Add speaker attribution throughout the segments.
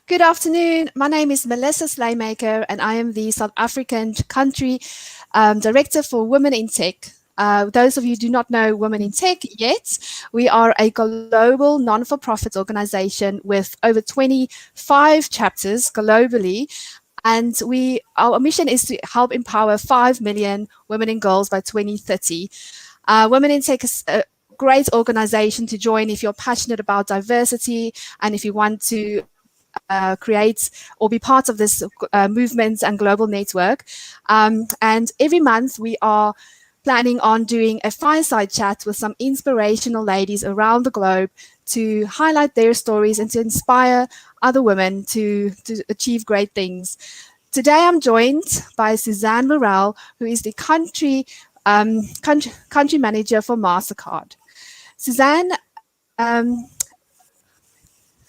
Speaker 1: Good afternoon. My name is Melissa Slaymaker, and I am the South African country director for Women in Tech. Those of you who do not know Women in Tech yet, we are a global non-for-profit organization with over 25 chapters globally. And our mission is to help empower 5 million women and girls by 2030. Women in Tech is a great organization to join if you're passionate about diversity and if you want to create or be part of this movement and global network. And every month we are planning on doing a fireside chat with some inspirational ladies around the globe to highlight their stories and to inspire other women to achieve great things. Today I'm joined by Suzanne Morel, who is the country manager for Mastercard.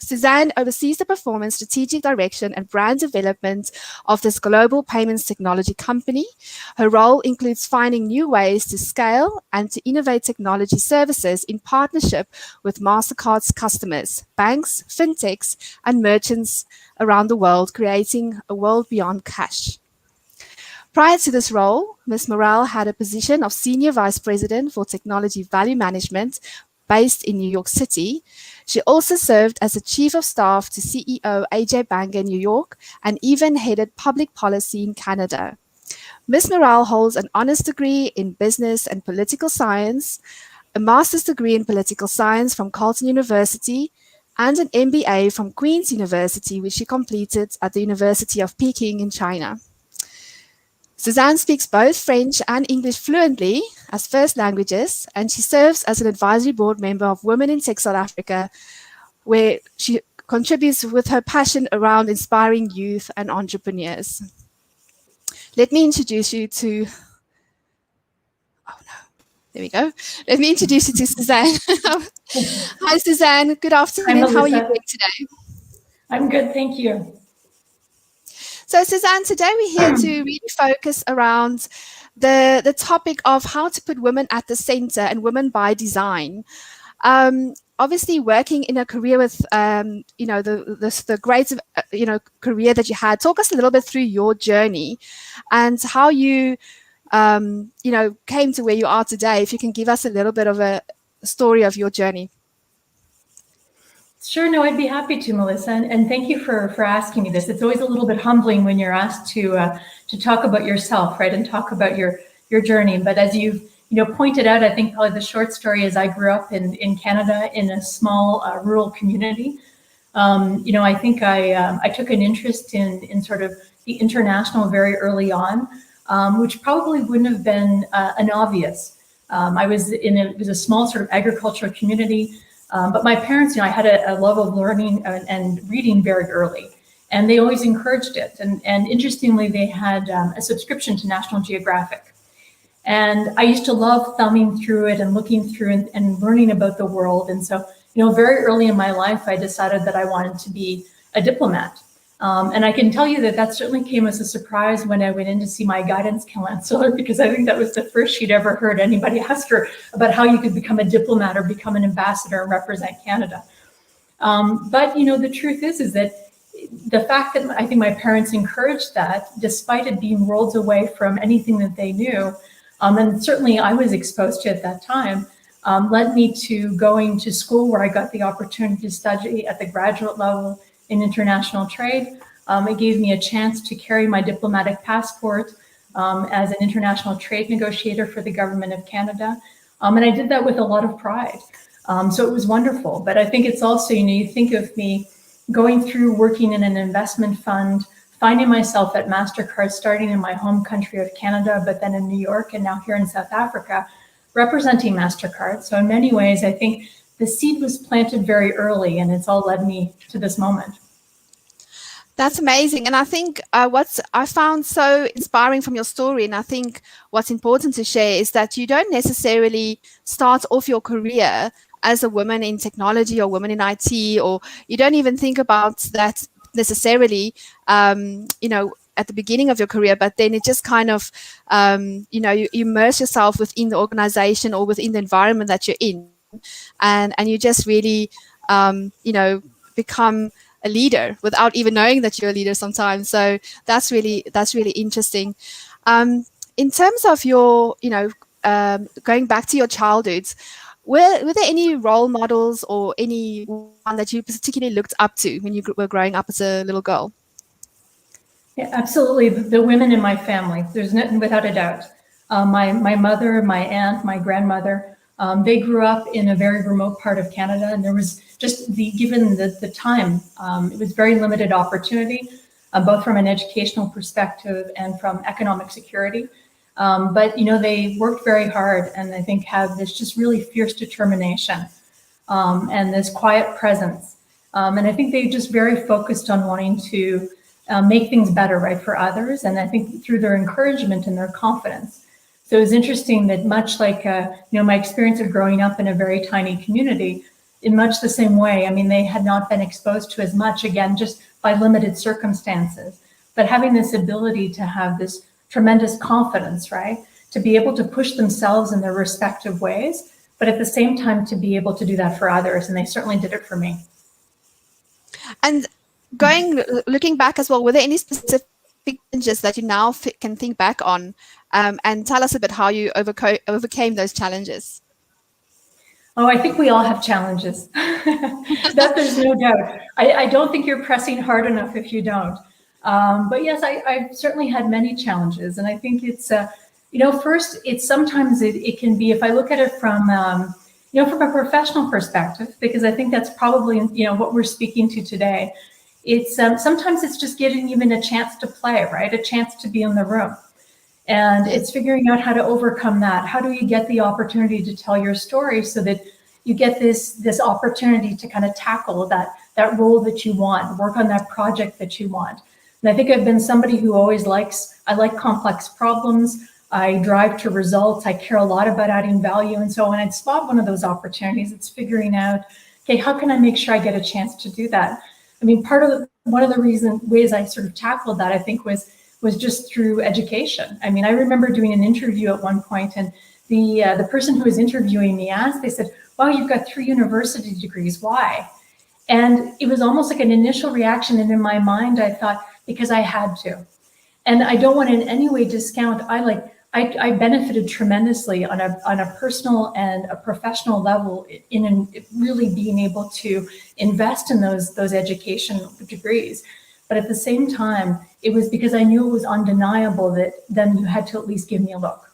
Speaker 1: Suzanne oversees the performance, strategic direction, and brand development of this global payments technology company. Her role includes finding new ways to scale and to innovate technology services in partnership with Mastercard's customers, banks, fintechs, and merchants around the world, creating a world beyond cash. Prior to this role, Ms. Morel had a position of Senior Vice President for Technology Value Management based in New York City. She also served as the Chief of Staff to CEO AJ Banga in New York and even headed public policy in Canada. Ms. Morel holds an honors degree in business and political science, a master's degree in political science from Carleton University, and an MBA from Queen's University, which she completed at the University of Peking in China. Suzanne speaks both French and English fluently as first languages, and she serves as an advisory board member of Women in Tech South Africa, where she contributes with her passion around inspiring youth and entrepreneurs. Let me introduce you to, there we go. Let me introduce you to Suzanne. Hi, Suzanne. Good afternoon. How are you doing today?
Speaker 2: I'm good, thank you.
Speaker 1: So, Suzanne, today we're here to really focus around the topic of how to put women at the center and women by design. Obviously, working in a career with, the great, career that you had. Talk us a little bit through your journey and how you, came to where you are today. If you can give us a little bit of a story of your journey.
Speaker 2: Sure, no, I'd be happy to, Melissa, and thank you for asking me this. It's always a little bit humbling when you're asked to talk about yourself, right, and talk about your journey. But as you've pointed out, I think probably the short story is I grew up in Canada in a small rural community. I think I took an interest in sort of the international very early on, which probably wouldn't have been an obvious. I was it was a small sort of agricultural community. But my parents, I had a love of learning and reading very early, and they always encouraged it. And interestingly, they had a subscription to National Geographic. And I used to love thumbing through it and looking through and learning about the world. And so, very early in my life, I decided that I wanted to be a diplomat. And I can tell you that certainly came as a surprise when I went in to see my guidance counselor, because I think that was the first she'd ever heard anybody ask her about how you could become a diplomat or become an ambassador and represent Canada. But the truth is that the fact that I think my parents encouraged that, despite it being worlds away from anything that they knew, and certainly I was exposed to at that time, led me to going to school where I got the opportunity to study at the graduate level in international trade. It gave me a chance to carry my diplomatic passport as an international trade negotiator for the government of Canada. And I did that with a lot of pride. So it was wonderful. But I think it's also, you think of me going through working in an investment fund, finding myself at Mastercard, starting in my home country of Canada, but then in New York and now here in South Africa, representing Mastercard. So in many ways, I think the seed was planted very early, and it's all led me to this moment.
Speaker 1: That's amazing. And I think what I found so inspiring from your story, and I think what's important to share, is that you don't necessarily start off your career as a woman in technology or woman in IT, or you don't even think about that necessarily, at the beginning of your career, but then it just kind of, you immerse yourself within the organization or within the environment that you're in. And you just really, become a leader without even knowing that you're a leader sometimes. So that's really interesting. In terms of your, going back to your childhood, were there any role models or anyone that you particularly looked up to when you were growing up as a little girl?
Speaker 2: Yeah, absolutely. The women in my family, there's nothing, without a doubt. My mother, my aunt, my grandmother, they grew up in a very remote part of Canada, and there was just given the time, it was very limited opportunity, both from an educational perspective and from economic security. But they worked very hard, and I think have this just really fierce determination and this quiet presence. And I think they just very focused on wanting to make things better, right, for others. And I think through their encouragement and their confidence. So it was interesting that much like, my experience of growing up in a very tiny community, in much the same way, I mean, they had not been exposed to as much, again, just by limited circumstances, but having this ability to have this tremendous confidence, right, to be able to push themselves in their respective ways, but at the same time to be able to do that for others. And they certainly did it for me.
Speaker 1: And looking back as well, were there any specific challenges that you now can think back on, and tell us a bit how you overcame those challenges?
Speaker 2: Oh, I think we all have challenges. That there's no doubt. I don't think you're pressing hard enough if you don't. But yes, I've certainly had many challenges. And I think it's, first, it's sometimes it can be, if I look at it from a professional perspective, because I think that's probably, what we're speaking to today. It's sometimes it's just getting even a chance to play, right? A chance to be in the room. And it's figuring out how to overcome that. How do you get the opportunity to tell your story so that you get this opportunity to kind of tackle that role that you want, work on that project that you want. And I think I've been somebody who always I like complex problems. I drive to results. I care a lot about adding value. And so when I spot one of those opportunities, it's figuring out, okay, how can I make sure I get a chance to do that? I mean, one of the ways I sort of tackled that, I think, was just through education. I mean, I remember doing an interview at one point, and the person who was interviewing me asked, they said, wow, you've got 3 university degrees, why? And it was almost like an initial reaction. And in my mind, I thought, because I had to. And I don't want to in any way discount, I benefited tremendously on a personal and a professional level in really being able to invest in those education degrees. But at the same time, it was because I knew it was undeniable that then you had to at least give me a look,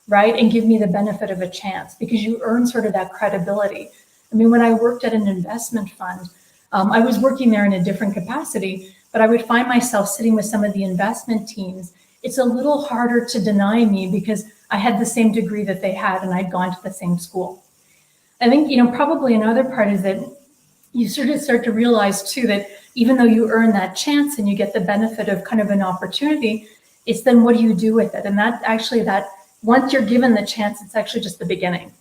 Speaker 2: right? And give me the benefit of a chance, because you earn sort of that credibility. I mean, when I worked at an investment fund, I was working there in a different capacity, but I would find myself sitting with some of the investment teams. It's a little harder to deny me because I had the same degree that they had and I'd gone to the same school. I think, probably another part is that you sort of start to realize too that even though you earn that chance and you get the benefit of kind of an opportunity, it's then what do you do with it? And that once you're given the chance, it's actually just the beginning.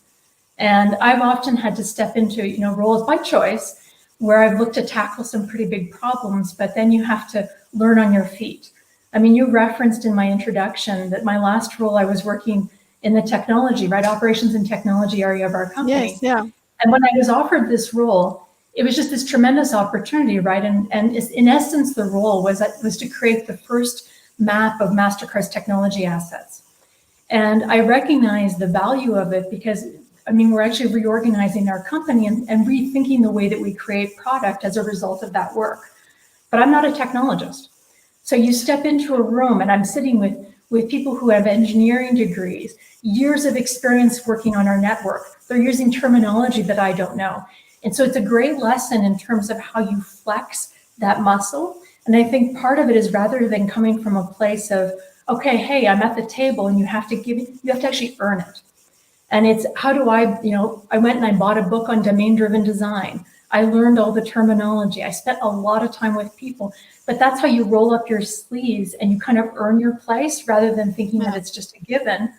Speaker 2: And I've often had to step into, roles by choice where I've looked to tackle some pretty big problems, but then you have to learn on your feet. I mean, you referenced in my introduction that my last role, I was working in the technology, right, operations and technology area of our company.
Speaker 1: Yes, yeah.
Speaker 2: And when I was offered this role, it was just this tremendous opportunity, right? And in essence, the role was to create the first map of Mastercard's technology assets. And I recognized the value of it because, I mean, we're actually reorganizing our company and rethinking the way that we create product as a result of that work. But I'm not a technologist. So you step into a room and I'm sitting with people who have engineering degrees, years of experience working on our network. They're using terminology that I don't know. And so it's a great lesson in terms of how you flex that muscle. And I think part of it is rather than coming from a place of, okay, hey, I'm at the table and you have to actually earn it. And it's how do I went and I bought a book on domain-driven design. I learned all the terminology. I spent a lot of time with people, but that's how you roll up your sleeves and you kind of earn your place rather than thinking that it's just a given.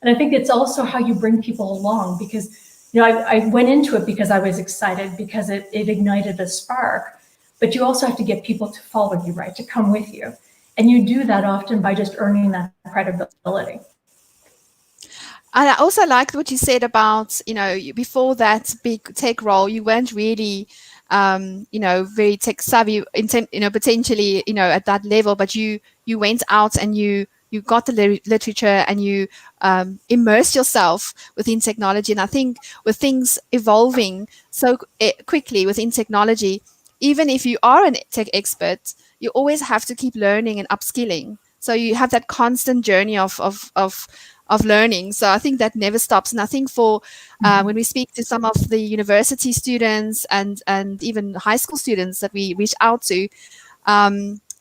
Speaker 2: And I think it's also how you bring people along because I went into it because I was excited because it ignited a spark, but you also have to get people to follow you, right, to come with you. And you do that often by just earning that credibility.
Speaker 1: And I also liked what you said about, before that big tech role, you weren't really very tech savvy, potentially, at that level, but you went out and you got the literature and you immersed yourself within technology. And I think with things evolving so quickly within technology, even if you are a tech expert, you always have to keep learning and upskilling. So you have that constant journey of learning. So I think that never stops. And I think for when we speak to some of the university students and even high school students that we reach out to,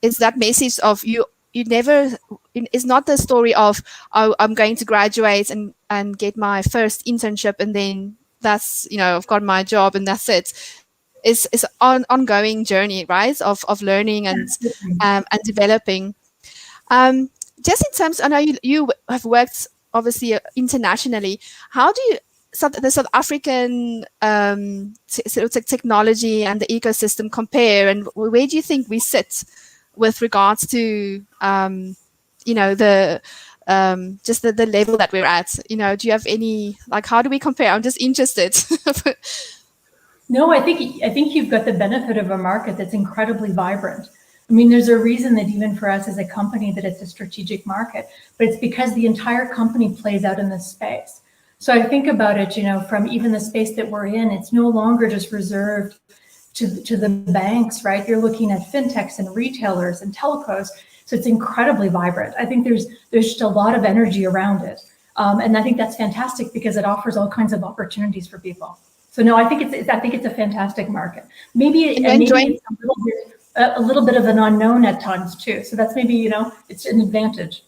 Speaker 1: it's that message of you never, it's not the story of, oh, I'm going to graduate and get my first internship and then that's, I've got my job and that's it. It's an ongoing journey, right, of learning and developing. Just in terms, I know you have worked obviously internationally. How do you the South African sort of technology and the ecosystem compare, and where do you think we sit with regards to the just the level that we're at? Do you have any, like, how do we compare? I'm just interested.
Speaker 2: No, I think you've got the benefit of a market that's incredibly vibrant. I mean, there's a reason that even for us as a company that it's a strategic market, but it's because the entire company plays out in this space. So I think about it, from even the space that we're in, it's no longer just reserved to the banks, right? You're looking at fintechs and retailers and telcos. So it's incredibly vibrant. I think there's just a lot of energy around it. And I think that's fantastic because it offers all kinds of opportunities for people. So no, I think it's a fantastic market. Maybe it's a little bit of an unknown at times too. So that's maybe, it's an advantage.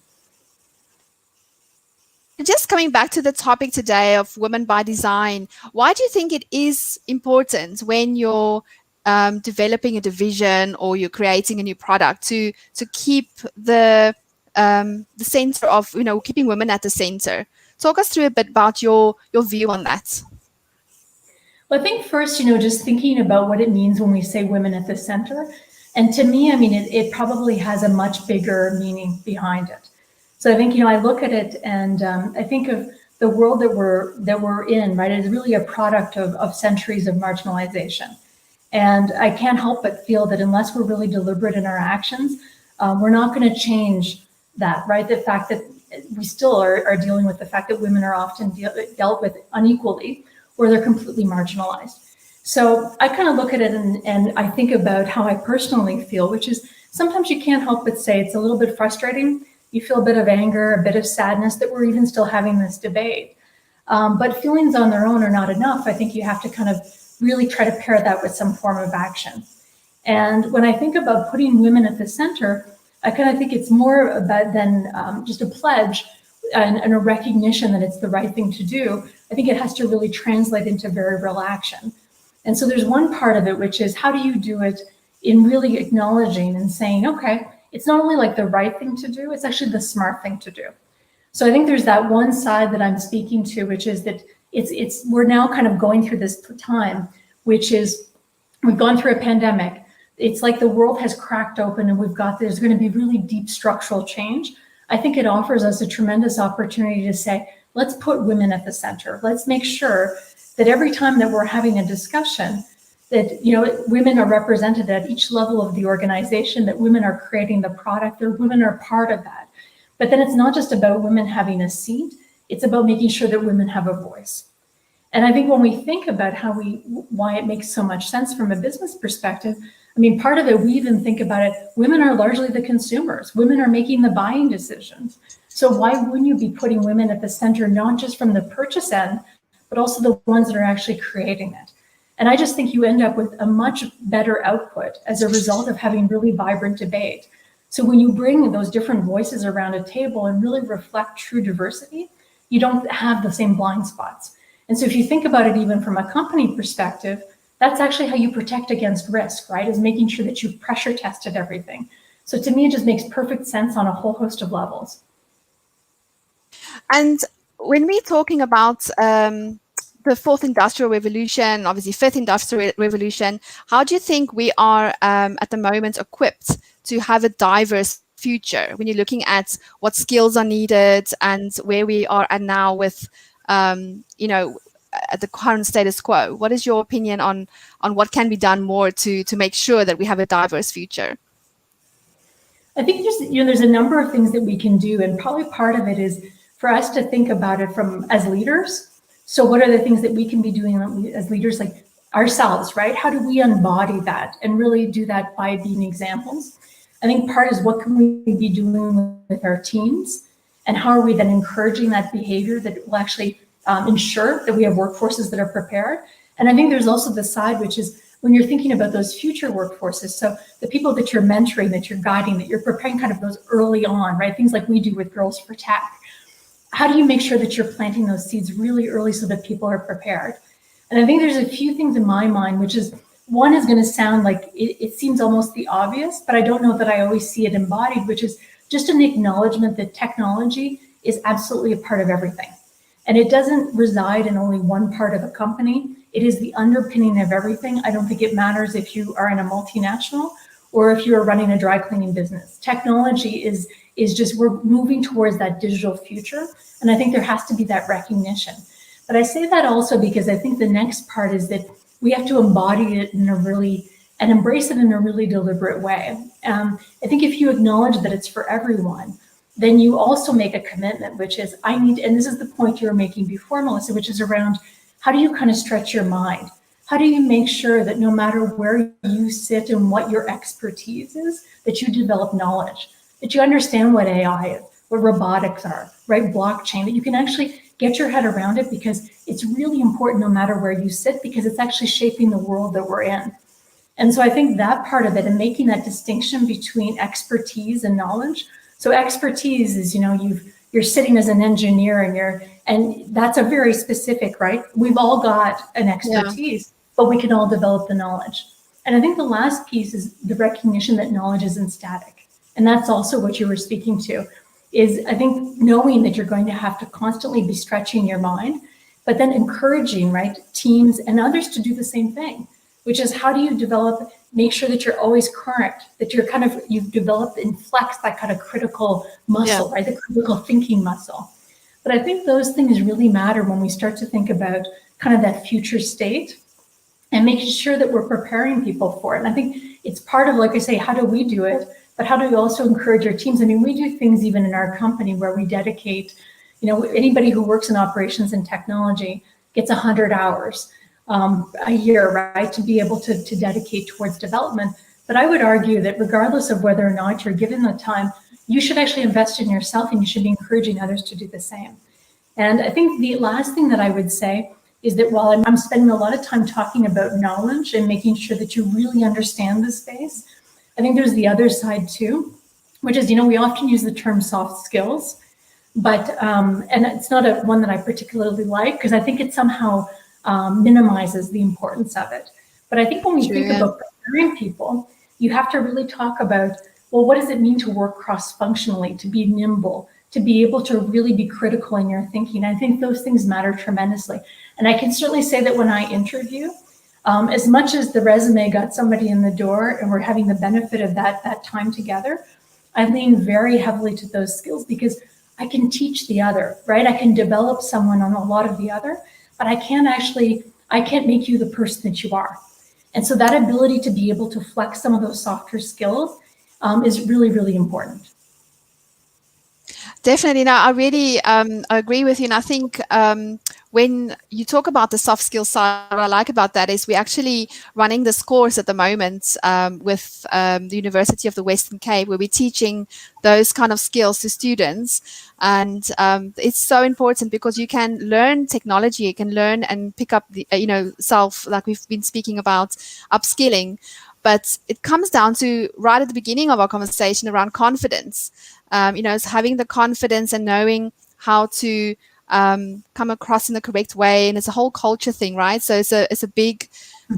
Speaker 1: Just coming back to the topic today of women by design, why do you think it is important when you're developing a division or you're creating a new product to keep the center of, keeping women at the center? Talk us through a bit about your view on that.
Speaker 2: Well, I think first, just thinking about what it means when we say women at the center. And to me, I mean, it probably has a much bigger meaning behind it. So I think, I look at it and I think of the world that we're in, right? It is really a product of centuries of marginalization. And I can't help but feel that unless we're really deliberate in our actions, we're not going to change that, right? The fact that we still are dealing with the fact that women are often dealt with unequally, or they're completely marginalized. So I kind of look at it and I think about how I personally feel, which is sometimes you can't help but say it's a little bit frustrating. You feel a bit of anger, a bit of sadness that we're even still having this debate. But feelings on their own are not enough. I think you have to kind of really try to pair that with some form of action. And when I think about putting women at the center, I kind of think it's more about than just a pledge and a recognition that it's the right thing to do. I think it has to really translate into very real action. And so there's one part of it, which is how do you do it in really acknowledging and saying, okay, it's not only like the right thing to do, it's actually the smart thing to do. So I think there's that one side that I'm speaking to, which is that we're now kind of going through this time, which is we've gone through a pandemic. It's like the world has cracked open and there's going to be really deep structural change. I think it offers us a tremendous opportunity to say, let's put women at the center. Let's make sure that every time that we're having a discussion, that women are represented at each level of the organization, that women are creating the product, or women are part of that. But then it's not just about women having a seat, it's about making sure that women have a voice. And I think when we think about why it makes so much sense from a business perspective, I mean, part of it, we even think about it, women are largely the consumers. Women are making the buying decisions. So why wouldn't you be putting women at the center, not just from the purchase end, but also the ones that are actually creating it? And I just think you end up with a much better output as a result of having really vibrant debate. So when you bring those different voices around a table and really reflect true diversity, you don't have the same blind spots. And so if you think about it even from a company perspective, that's actually how you protect against risk, right? Is making sure that you've pressure tested everything. So to me, it just makes perfect sense on a whole host of levels.
Speaker 1: And when we're talking about the fourth industrial revolution, obviously fifth industrial revolution, how do you think we are at the moment equipped to have a diverse future when you're looking at what skills are needed and where we are at now with, at the current status quo. What is your opinion on what can be done more to make sure that we have a diverse future?
Speaker 2: I think there's a number of things that we can do, and probably part of it is for us to think about it as leaders. So what are the things that we can be doing as leaders, like ourselves, right? How do we embody that and really do that by being examples? I think part is what can we be doing with our teams, and how are we then encouraging that behavior that will actually ensure that we have workforces that are prepared. And I think there's also the side, which is when you're thinking about those future workforces, so the people that you're mentoring, that you're guiding, that you're preparing kind of those early on, right? Things like we do with Girls for Tech. How do you make sure that you're planting those seeds really early so that people are prepared? And I think there's a few things in my mind, which is, one is going to sound like it seems almost the obvious, but I don't know that I always see it embodied, which is just an acknowledgement that technology is absolutely a part of everything. And it doesn't reside in only one part of a company. It is the underpinning of everything. I don't think it matters if you are in a multinational or if you're running a dry cleaning business. Technology is just, we're moving towards that digital future. And I think there has to be that recognition. But I say that also because I think the next part is that we have to embody it and embrace it in a really deliberate way. I think if you acknowledge that it's for everyone, then you also make a commitment, which is and this is the point you were making before, Melissa, which is around how do you kind of stretch your mind? How do you make sure that no matter where you sit and what your expertise is, that you develop knowledge, that you understand what AI is, what robotics are, right? Blockchain, that you can actually get your head around it, because it's really important no matter where you sit, because it's actually shaping the world that we're in. And so I think that part of it, and making that distinction between expertise and knowledge. So expertise is, you're sitting as an engineer and that's a very specific, right? We've all got an expertise, but we can all develop the knowledge. And I think the last piece is the recognition that knowledge isn't static. And that's also what you were speaking to, is I think knowing that you're going to have to constantly be stretching your mind, but then encouraging, right, teams and others to do the same thing, which is how do you make sure that you're always current, that you've developed and flexed that kind of critical muscle, right, the critical thinking muscle. But I think those things really matter when we start to think about kind of that future state and making sure that we're preparing people for it. And I think it's part of, like I say, how do we do it? But how do we also encourage our teams? I mean, we do things even in our company where we dedicate, anybody who works in operations and technology gets 100 hours a year, right, to be able to dedicate towards development. But I would argue that regardless of whether or not you're given the time, you should actually invest in yourself, and you should be encouraging others to do the same. And I think the last thing that I would say is that while I'm spending a lot of time talking about knowledge and making sure that you really understand the space, I think there's the other side too, which is, we often use the term soft skills, but, and it's not one that I particularly like, because I think it somehow minimizes the importance of it. But I think when we think about preparing people, you have to really talk about, well, what does it mean to work cross-functionally, to be nimble, to be able to really be critical in your thinking? I think those things matter tremendously. And I can certainly say that when I interview, as much as the resume got somebody in the door and we're having the benefit of that time together, I lean very heavily to those skills, because I can teach the other, right? I can develop someone on a lot of the other, but I can't make you the person that you are. And so that ability to be able to flex some of those softer skills is really, really important.
Speaker 1: Definitely. No, I really agree with you. And I think when you talk about the soft skills side, what I like about that is we're actually running this course at the moment with the University of the Western Cape, where we're teaching those kind of skills to students. And it's so important, because you can learn technology, you can learn and pick up the, self, like we've been speaking about, upskilling. But it comes down to right at the beginning of our conversation around confidence. It's having the confidence and knowing how to come across in the correct way. And it's a whole culture thing, right? So it's a big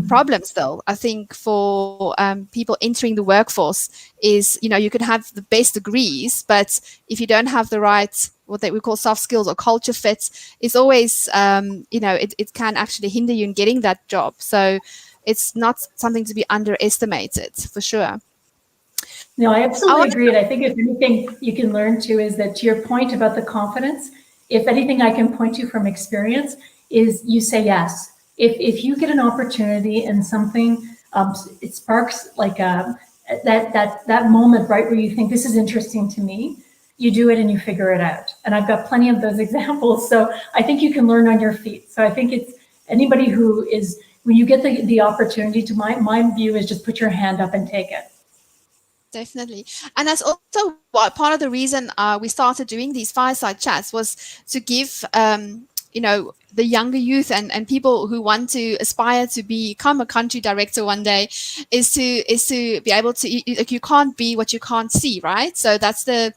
Speaker 1: problem still, I think, for people entering the workforce is, you could have the best degrees, but if you don't have the right, what we call soft skills or culture fit, it's always, it can actually hinder you in getting that job. So it's not something to be underestimated, for sure.
Speaker 2: No, I absolutely agree. And I think if anything you can learn too is that, to your point about the confidence, if anything I can point to from experience, is you say yes. If you get an opportunity and something, it sparks like that moment, right, where you think this is interesting to me, you do it and you figure it out. And I've got plenty of those examples. So I think you can learn on your feet. So I think it's anybody who is, when you get the opportunity to, my view is just put your hand up and take it.
Speaker 1: Definitely. And that's also part of the reason we started doing these fireside chats, was to give, the younger youth and people who want to aspire to become a country director one day, is to be able to, like, you can't be what you can't see, right? So that's the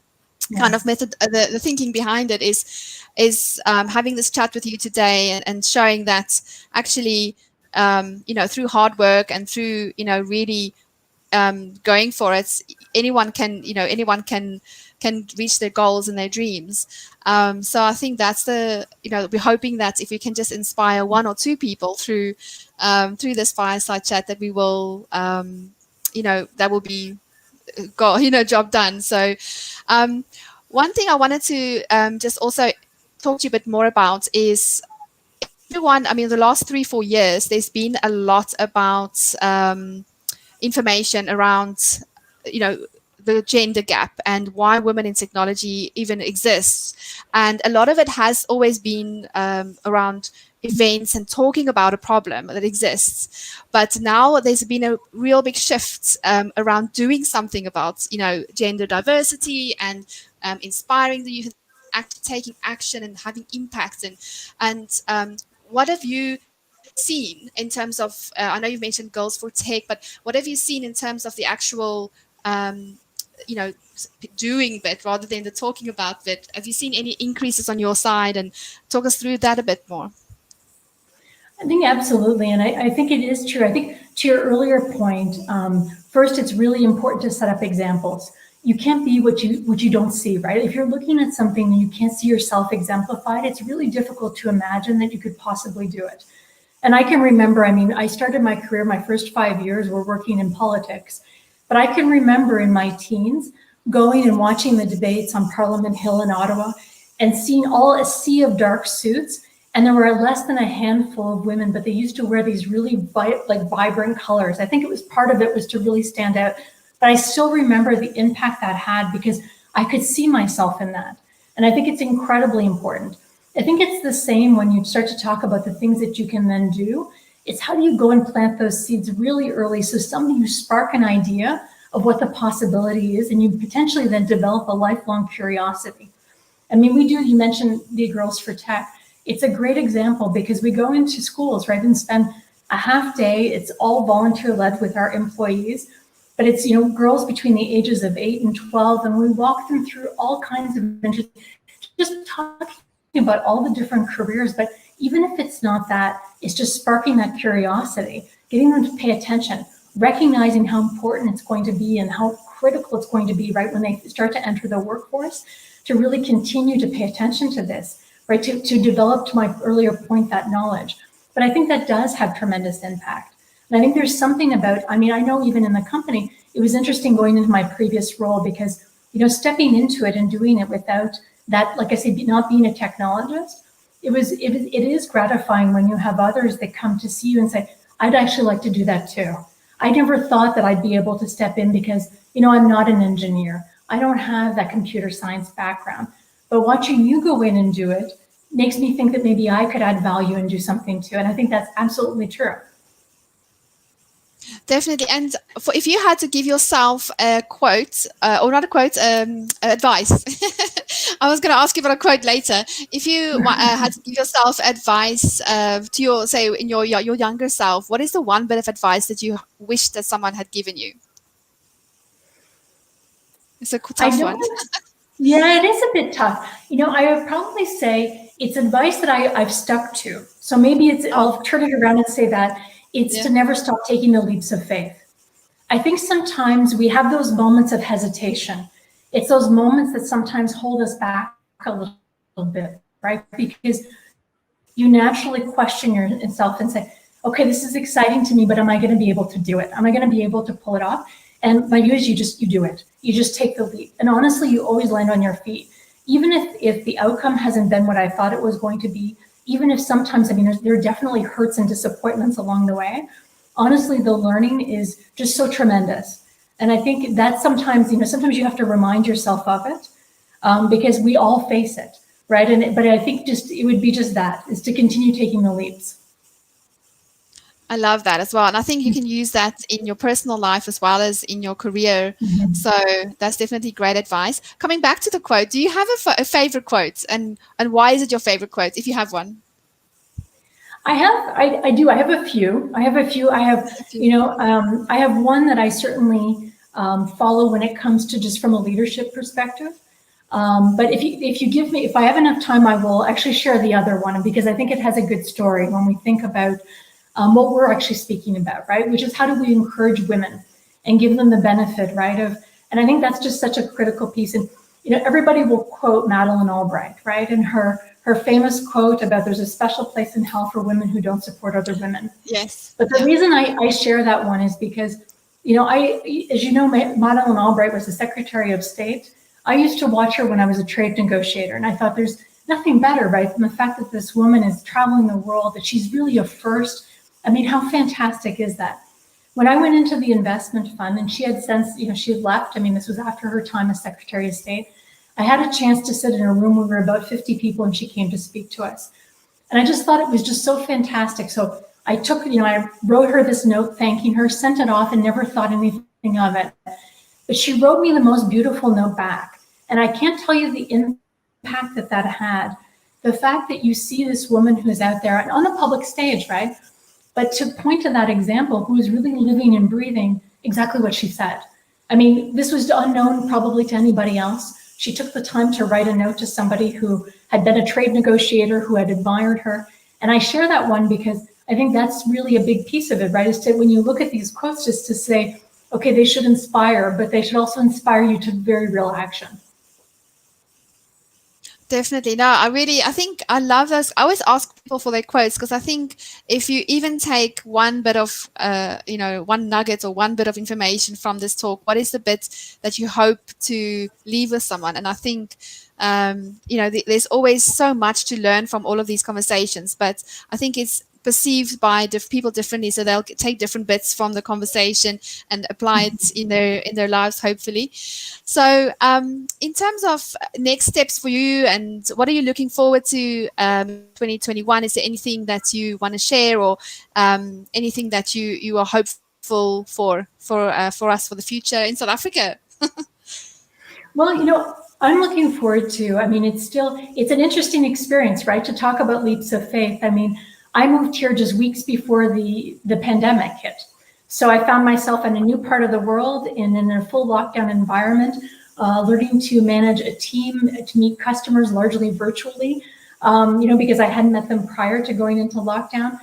Speaker 1: kind of method, the thinking behind it is having this chat with you today and showing that actually, through hard work and through, really going for it, anyone can reach their goals and their dreams. So I think that's we're hoping that if we can just inspire one or two people through this fireside chat, that we will, that will be, job done. So one thing I wanted to just also talk to you a bit more about is everyone, the last 3-4 years, there's been a lot about information around, the gender gap and why women in technology even exists. And a lot of it has always been around events and talking about a problem that exists. But now there's been a real big shift around doing something about, gender diversity and inspiring the youth, taking action and having impact. And what have you seen in terms of, I know you mentioned Girls for Tech, but what have you seen in terms of the actual, doing bit rather than the talking about bit? Have you seen any increases on your side? And talk us through that a bit more.
Speaker 2: I think absolutely. And I think it is true. I think to your earlier point, first, it's really important to set up examples. You can't be what you don't see, right? If you're looking at something and you can't see yourself exemplified, it's really difficult to imagine that you could possibly do it. And I can remember, I started my career, my first 5 years were working in politics, but I can remember in my teens going and watching the debates on Parliament Hill in Ottawa and seeing a sea of dark suits. And there were less than a handful of women, but they used to wear these really vibrant colors. I think it was part of it was to really stand out. But I still remember the impact that had because I could see myself in that. And I think it's incredibly important. I think it's the same when you start to talk about the things that you can then do. It's how do you go and plant those seeds really early, so you spark an idea of what the possibility is, and you potentially then develop a lifelong curiosity. You mentioned the Girls for Tech. It's a great example because we go into schools, right, and spend a half day. It's all volunteer-led with our employees, but it's, girls between the ages of 8 and 12, and we walk them through all kinds of just talking about all the different careers. But even if it's not that, it's just sparking that curiosity, getting them to pay attention, recognizing how important it's going to be and how critical it's going to be, right, when they start to enter the workforce, to really continue to pay attention to this, right, to develop, to my earlier point, that knowledge. But I think that does have tremendous impact. And I think there's something about, I know even in the company, it was interesting going into my previous role because, stepping into it and doing it without that, like I said, not being a technologist, it is gratifying when you have others that come to see you and say, I'd actually like to do that too. I never thought that I'd be able to step in because, I'm not an engineer. I don't have that computer science background. But watching you go in and do it makes me think that maybe I could add value and do something too. And I think that's absolutely true.
Speaker 1: Definitely. And if you had to give yourself a quote, or not a quote, advice, I was going to ask you about a quote later. If you had to give yourself advice to your younger self, what is the one bit of advice that you wish that someone had given you? It's a tough one.
Speaker 2: Yeah, it is a bit tough. I would probably say it's advice that I've stuck to. So maybe I'll turn it around and say that it's to never stop taking the leaps of faith. I think sometimes we have those moments of hesitation. It's those moments that sometimes hold us back a little bit, right? Because you naturally question yourself and say, okay, this is exciting to me, but am I going to be able to do it? Am I going to be able to pull it off? And my view is you do it. You just take the leap. And honestly, you always land on your feet. Even if the outcome hasn't been what I thought it was going to be, even if sometimes, I mean, there are definitely hurts and disappointments along the way, honestly, the learning is just so tremendous. And I think that sometimes, sometimes you have to remind yourself of it, because we all face it, right? But I think it would be just that, is to continue taking the leaps.
Speaker 1: I love that as well. And I think you can use that in your personal life as well as in your career. Mm-hmm. So that's definitely great advice. Coming back to the quote, do you have a favorite quote? And why is it your favorite quote, if you have one?
Speaker 2: I do. I have a few. I have, I have one that I certainly follow when it comes to just from a leadership perspective. But if I have enough time, I will actually share the other one, because I think it has a good story when we think about what we're actually speaking about, right? Which is, how do we encourage women and give them the benefit, right? And I think that's just such a critical piece. And, everybody will quote Madeleine Albright, right? And her famous quote about, there's a special place in hell for women who don't support other women.
Speaker 1: Yes.
Speaker 2: But the reason I share that one is because, as you know, Madeleine Albright was the Secretary of State. I used to watch her when I was a trade negotiator, and I thought there's nothing better, right, than the fact that this woman is traveling the world, that she's really a first. I mean, how fantastic is that? When I went into the investment fund, and she had since, she had left, I mean, this was after her time as Secretary of State, I had a chance to sit in a room where we were about 50 people, and she came to speak to us. And I just thought it was just so fantastic. So I took, I wrote her this note thanking her, sent it off, and never thought anything of it. But she wrote me the most beautiful note back. And I can't tell you the impact that had. The fact that you see this woman who's out there on the public stage, right? But to point to that example, who is really living and breathing exactly what she said. I mean, this was unknown probably to anybody else. She took the time to write a note to somebody who had been a trade negotiator, who had admired her. And I share that one because I think that's really a big piece of it, right? Is to, when you look at these quotes, just to say, okay, they should inspire, but they should also inspire you to very real action.
Speaker 1: Definitely. No, I think I love those. I always ask people for their quotes, because I think if you even take one bit of, one nugget or one bit of information from this talk, what is the bit that you hope to leave with someone? And I think, there's always so much to learn from all of these conversations, but I think it's perceived by people differently, so they'll take different bits from the conversation and apply it in their lives, hopefully. So in terms of next steps for you, and what are you looking forward to 2021? Is there anything that you want to share, or anything that you are hopeful for us for the future in South Africa?
Speaker 2: Well, I'm looking forward to, I mean, it's an interesting experience, right? To talk about leaps of faith. I mean, I moved here just weeks before the pandemic hit. So I found myself in a new part of the world in a full lockdown environment, learning to manage a team, to meet customers largely virtually, because I hadn't met them prior to going into lockdown.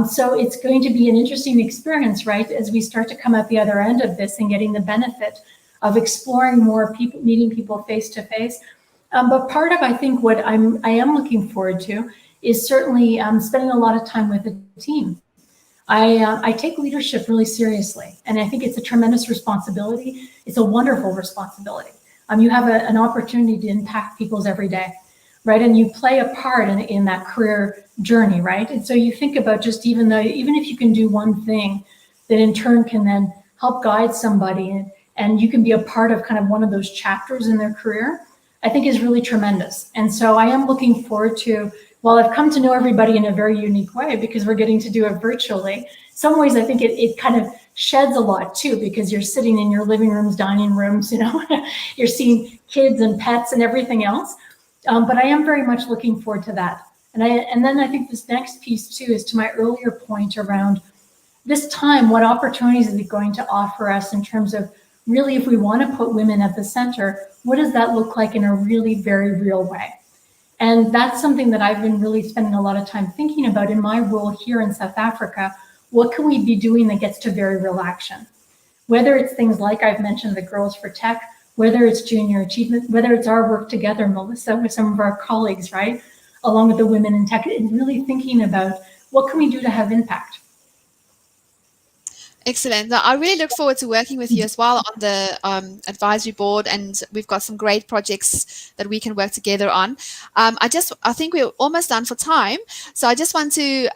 Speaker 2: So it's going to be an interesting experience, right? As we start to come out the other end of this and getting the benefit of exploring more people, meeting people face to face. But part of, I think, what I am looking forward to is certainly spending a lot of time with the team. I take leadership really seriously, and I think it's a tremendous responsibility. It's a wonderful responsibility. You have an opportunity to impact people's every day, right? And you play a part in that career journey, right? And so you think about just even if you can do one thing that in turn can then help guide somebody, and you can be a part of kind of one of those chapters in their career, I think is really tremendous. And so I am looking forward to, while I've come to know everybody in a very unique way because we're getting to do it virtually, some ways I think it kind of sheds a lot too, because you're sitting in your living rooms, dining rooms, you're seeing kids and pets and everything else. But I am very much looking forward to that. And then I think this next piece too is to my earlier point around this time, what opportunities is it going to offer us in terms of really, if we want to put women at the center, what does that look like in a really very real way? And that's something that I've been really spending a lot of time thinking about in my role here in South Africa. What can we be doing that gets to very real action? Whether it's things like I've mentioned, the Girls for Tech, whether it's junior achievement, whether it's our work together, Melissa, with some of our colleagues, right? Along with the Women in Tech, and really thinking about what can we do to have impact?
Speaker 1: Excellent. Now, I really look forward to working with you as well on the advisory board, and we've got some great projects that we can work together on. I think we're almost done for time, so I just want to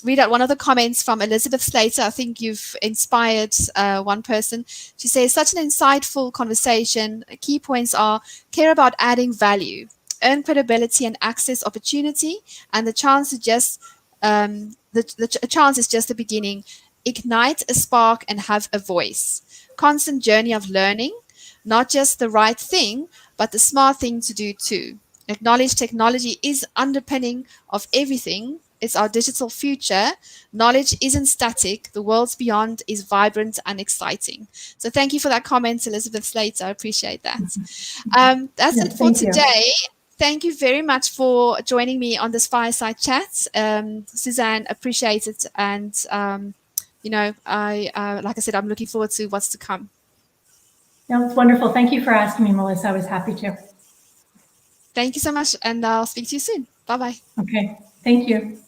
Speaker 1: read out one of the comments from Elizabeth Slater. I think you've inspired one person. She says, "Such an insightful conversation. Key points are care about adding value, earn credibility and access opportunity, and the chance to just the chance is just the beginning." Ignite a spark and have a voice. Constant journey of learning, not just the right thing, but the smart thing to do too. Acknowledge technology is underpinning of everything. It's our digital future. Knowledge isn't static. The world's beyond is vibrant and exciting. So thank you for that comment, Elizabeth Slater. I appreciate that. That's it for today. Thank you very much for joining me on this fireside chat. Suzanne, appreciate it. And like I said, I'm looking forward to what's to come.
Speaker 2: No, it's wonderful. Thank you for asking me, Melissa. I was happy to.
Speaker 1: Thank you so much, and I'll speak to you soon. Bye-bye.
Speaker 2: Okay, thank you.